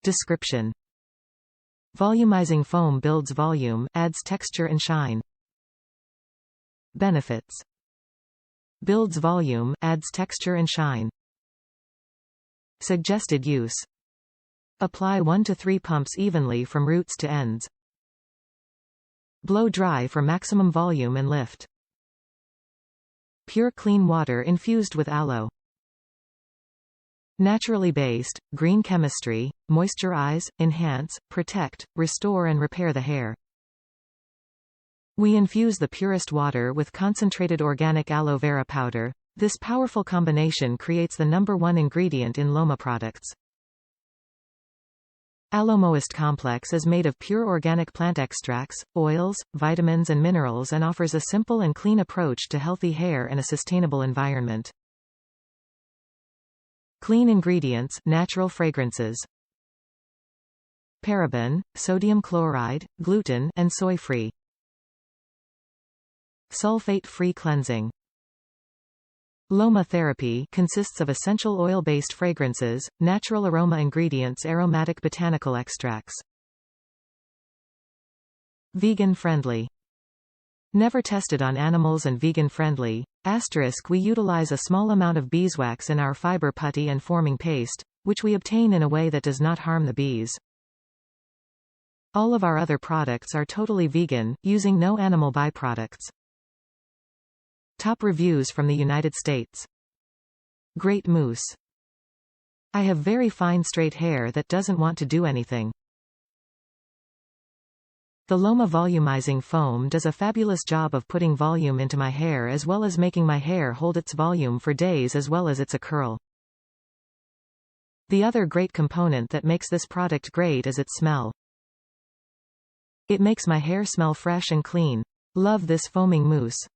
Description: Volumizing foam builds volume, adds texture and shine. Benefits: builds volume, adds texture and shine. Suggested use: apply 1 to 3 pumps evenly from roots to ends. Blow dry for maximum volume and lift. Pure clean water infused with aloe. Naturally based, green chemistry, moisturize, enhance, protect, restore and repair the hair. We infuse the purest water with concentrated organic aloe vera powder. This powerful combination creates the #1 ingredient in LOMA products. Aloemoist Complex is made of pure organic plant extracts, oils, vitamins and minerals and offers a simple and clean approach to healthy hair and a sustainable environment. Clean ingredients, natural fragrances. Paraben, sodium chloride, gluten, and soy-free. Sulfate-free cleansing. LOMATherapy consists of essential oil-based fragrances, natural aroma ingredients, aromatic botanical extracts. Vegan-friendly. Never tested on animals and vegan-friendly. We utilize a small amount of beeswax in our fiber putty and forming paste, which we obtain in a way that does not harm the bees. All of our other products are totally vegan, using no animal byproducts. Top reviews from the United States. Great mousse. I have very fine straight hair that doesn't want to do anything. The LOMA Volumizing Foam does a fabulous job of putting volume into my hair as well as making my hair hold its volume for days as well as it's a curl. The other great component that makes this product great is its smell. It makes my hair smell fresh and clean. Love this foaming mousse.